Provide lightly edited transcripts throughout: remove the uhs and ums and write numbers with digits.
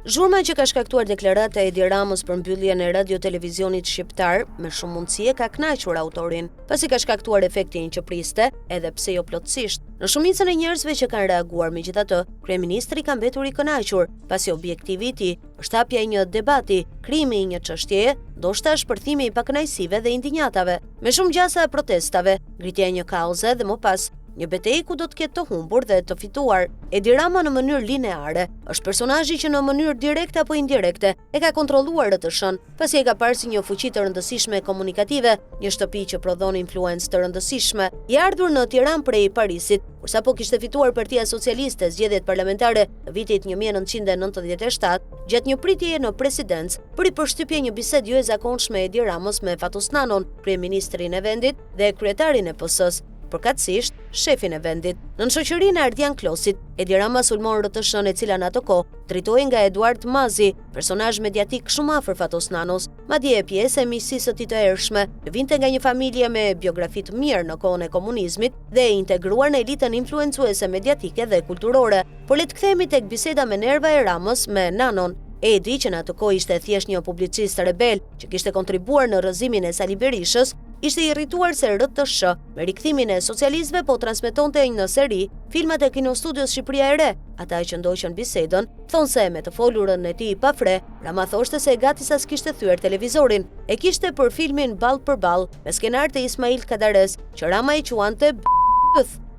Zhurma që ka shkaktuar deklarata e Edi Ramës për mbylljen e radio-televizionit shqiptar me shumë mundësi e ka kënaqur autorin, pasi ka shkaktuar efektin që priste, edhe pse jo plotësisht. Në shumicën e njerëzve që kanë reaguar, megjithatë, kryeministri ka mbetur i kënaqur, pasi objektivi i tij, përshtatja e një debati, krimi i një çështjeje, ndoshta shpërthimi i pakënaqësive dhe indinjatave, me shumë gjasa e protestave, ngritja e një kauze dhe më pas një betejë ku do të ketë të humbur dhe të fituar. Edi Rama në mënyrë lineare është personazhi që në mënyrë direkte apo indirekte e ka kontrolluar RTS-n, pasi e ka parë si një fuqi të rëndësishme komunikative, një shtëpi që prodhon influencë të rëndësishme. I ardhur në Tiranë prej Parisit, kur sapo kishte fituar Partia Socialiste zgjedhjet parlamentare të vitit 1997, gjatë një pritjeje në presidencë, bëri përshtypje një bisedë jo e zakonshme e Edi Ramës me Fatos Nanon, kryeministrin e vendit dhe kryetarin e PS-s, përkatësisht shefin e vendit. Në shoqërinë e Ardian Klosit, Edi Rama sulmon RTS-n, e cila në ato kohë drejtohej nga Eduard Mazi, personazh mediatik shumë afër Fatos Nanos, madje e pjesë e miqësisë së tij të hershme, vinte nga një familje me biografi të mirë në kohën e komunizmit dhe e integruar në elitën influencuese mediatike dhe kulturore. Por le të kthehemi tek biseda me nerva e Ramës me Nanon. Edi, që në atë kohë ishte thjesht një publicist rebel që kishte kontribuar në rrëzimin e Sali Berishës, ishte irrituar se RTS, me rikthimin e socialistëve, po transmetonte në seri filmat e Kinostudios Shqipëria e Re. Ata që ndoqën bisedën thonë se me të folurën e tij pa fre, Rama thoshte se gati sa s'kishte thyer televizorin. E kishte për filmin Ball për Ball me skenar të Ismail Kadares, që Rama i quante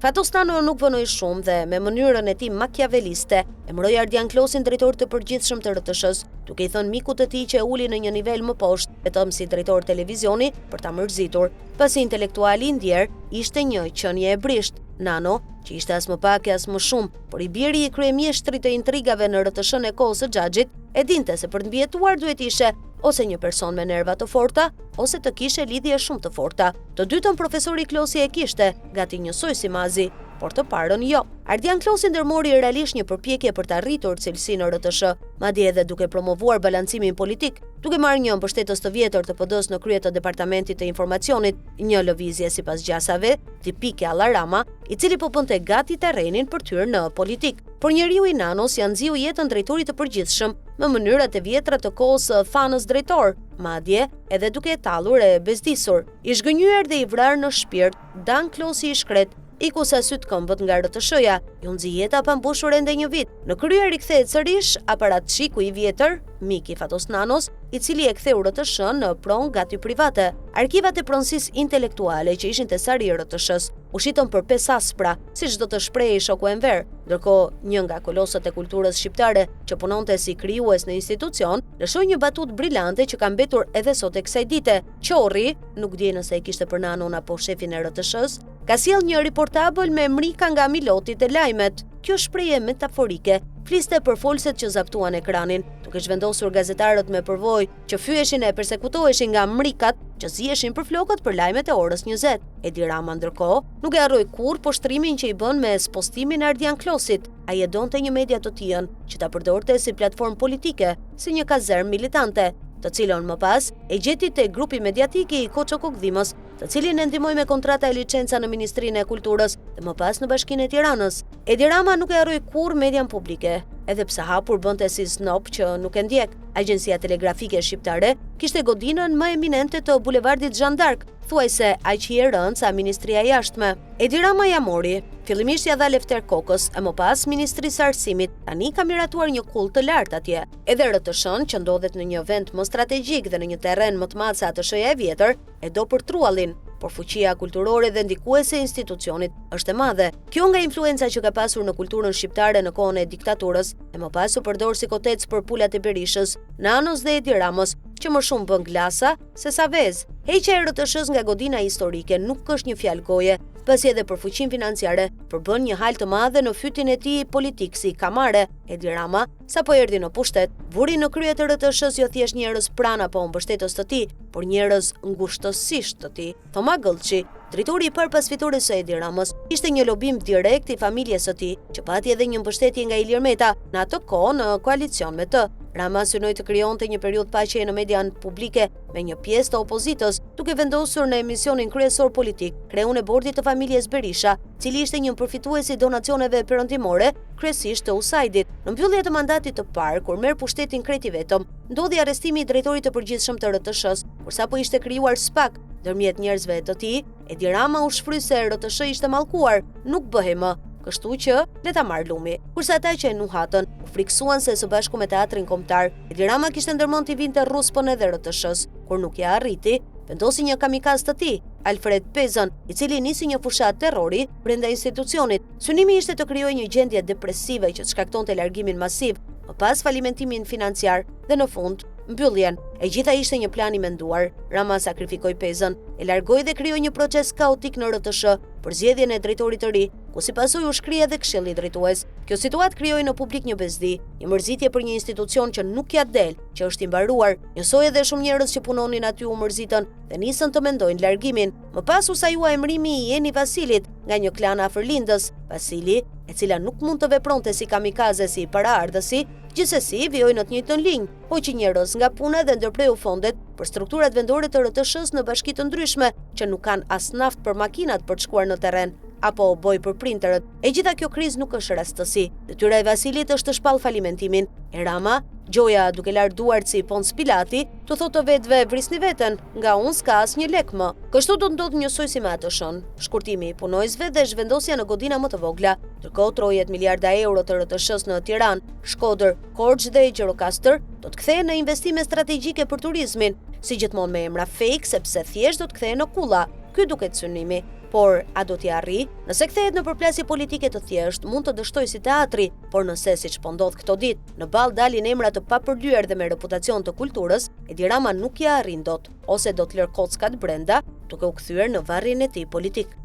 Fatos Nanon nuk vënoi shumë dhe me mënyrën e tij makiaveliste emëroi Ardian Klosin drejtor të përgjithshëm të RTS-s, duke i thënë mikut të tij që e uli në një nivel më poshtë, vetëm si drejtor televizioni, për ta mërzitur. Pasi intelektuali i ndjer ishte një qenie e brisht. Nano, që ishte as më pak e as më shumë, por i biri i kryemjeshtrit të intrigave në RTS-n e kohës së Xhaxhit, e dinte se për të mbijetuar duhet ishe ose një person me nerva të forta, ose të kishe lidhje shumë të forta. Të dytën profesori Klosi e kishte, gati njësoj si Mazi, por të parën jo. Ardian Klosi ndërmori realisht një përpjekje për të arritur cilësinë në RTS, madje edhe duke promovuar balancimin politik, duke marrë një mbështetës të vjetër të PD-s në krye të Departamentit të Informacionit, një lëvizje sipas gjasave, tipike alla Rama, i cili po bënte gati terrenin për të hyrë në politik. Por njeriu i Nanos ja nxiu jetën drejtorit të përgjithshëm me mënyrat e vjetra të kohës thanës drejtor, madje edhe duke e tallur e bezdisur. I zhgënjyer dhe i vrarë në shpirt, Dan Klosi i shkret, iku sa syt këmbët nga RTS-ja, ju nxi jeta pa mbushur ende një vit. Në krye rikthehet sërish aparatçiku i vjetër, miki Fatos Nanos, i cili e ktheu RTS-n në pronë gati private. Arkivat e pronësisë intelektuale që ishin te sari i RTS-s u shitën për 5 aspra, siç do të shprehej shoku Enver, ndërkohë një nga kolosët e kulturës shqiptare që punonte si krijues në institucion, lëshoi një batutë brillante që ka mbetur edhe sot e kësaj dite. Qorri, nuk di nëse e kishte për Nanon apo shefin e RTS-s, ka sjell një riportabël me mrika nga milotit e lajmet. Kjo shprehje metaforike fliste për folset që zaptuan ekranin, duke zhvendosur gazetarët me përvojë që fyeshin e persekutoheshin nga mrikat që ziheshin për flokët për lajmet e orës 20. Edi Rama ndërkohë nuk e harroi kurrë poshtrimin që i bën me spostimin e Ardian Klosit. Ai e donte një media të tillën që ta përdorte si platformë politike, si një kazermë militante, të cilën më pas e gjeti te grupi mediatik i Koço Kokdhimës, të cilin e ndihmoi me kontrata e licenca në Ministrinë e Kulturës dhe më pas në Bashkinë e Tiranës. Edi Rama nuk e harroi kurrë median publike, edhe pse hapur bënte si snop që nuk e ndjek. Agjencia Telegrafike Shqiptare kishte godinën më eminente të bulevardit Jeanne d'Arc, thuajse aq i rënd sa Ministria e Jashtme. Edi Rama ja mori, fillimisht ja dha lefter kokës, e më pas Ministrisë së Arsimit. Tani ka miratuar një kull të lartë atje. Edhe RTS-n, që ndodhet në një vend më strategjik dhe në një terren më të madh se ATSH-ja e vjetër, e do për truallin, por fuqia kulturore dhe ndikuese e institucionit është e madhe. Kjo nga influenca që ka pasur në kulturën shqiptare në kohën e diktaturës, e më pas u përdor si kotec për pulat e Berishës, Nanos dhe Edi Ramës, që më shumë bën glasa se sa vezë. Heqja e RTS-s nga godina historike nuk është një fjalë goje, pasi edhe për fuqinë financiare përbën një hal të madhe në fytin e tij politik si kamare. Edi Rama, sapo erdhi në pushtet, vuri në krye të RTS-s jo thjesht njerëz pranë apo mbështetës të tij, por njerëz ngushtësisht të tij. Toma Gëllçi, drejtori i parë pas fitores së Edi Ramës, ishte një lobim direkt i familjes së tij, që pati edhe një mbështetje nga Ilir Meta, në atë kohë në koalicion me të. Rama synoi të krijonte një periudhë paqeje në median publike me një pjesë të opozitës, duke vendosur në emisionin kryesor politik kreun e bordit të familjes Berisha, cili ishte një përfitues i donacioneve perëndimore, kryesisht të USAID-it. Në mbyllje të mandatit të parë, kur merr pushtetin kreti vetëm, ndodhi arrestimi i drejtorit të përgjithshëm të RTS-s, kur sapo ishte krijuar SPAK. Ndërmjet njerëzve të tij, Edi Rama u shfrye se RTS ishte mallkuar, nuk bëhej më. Kështu që le ta marr lumi. Kurse ata që e nuhatën u friksuan se së bashku me teatrin kombëtar, Edi Rama kishte ndërmend t'i vinte ruspën edhe RTS-s, kur nuk ja arriti, vendosi një kamikaz të tij, Alfred Pezën, i cili nisi një fushat terrori brenda institucionit. Synimi ishte të krijojë një gjendje depresive që shkaktonte largimin masiv, më pas falimentimin financiar dhe në fund mbylljen. E gjitha ishte një plan i menduar. Rama sakrifikoi Pezën, e largoi dhe krijoi një proces kaotik në RTS për zgjedhjen e drejtorit të ri, ku si pasojë u shkrie edhe këshilli drejtues. Kjo situatë krijoi në publik një bezdi, një mërzitje për një institucion që nuk ja del, që është i mbaruar. Njësoj edhe shumë njerëz që punonin aty u mërzitën dhe nisën të mendojnë largimin. Më pas u sajua emrimi i Jeni Vasilit nga një klan afër lindës. Vasili, e cila nuk mund të vepronte si kamikaze si paraardhësi, gjithsesi vijoi në të njëjtën linjë, hoqi njerëz nga puna dhe ndërpreu fondet për strukturat vendore të RTS-s në bashki të ndryshme që nuk kanë as naft për makinat për të shkuar në terren apo boj për printerët. E gjitha kjo krizë nuk është rastësi. Detyra e Vasilit është të shpall falimentimin. E Rama, gjoja duke larë duart si Pons Pilati, të thotë vetëve vrisni veten, nga unë s'ka asnjë lek më. Kështu do të ndodhë njësoj si me atëshën. Shkurtimi i punojësve dhe zhvendosja në godina më të vogla, ndërkohë trojet miliarda euro të RTS-s në Tiranë, Shkodër, Korçë dhe Gjirokastër do të kthehen në investime strategjike për turizmin, si gjithmonë me emra fake sepse thjesht do të kthehen në kulla. Ky duket synimi. Por, a do t'i arri? Nëse kthehet në përplasje politike të thjesht, mund të dështoj si teatri, por nëse siç po ndodh këto ditë, në ball dalin emra të papërdyer dhe me reputacion të kulturës, Edi Rama nuk ja arrin dot, ose do të lër kockat brenda, duke u kthyer në varrin e tij politik.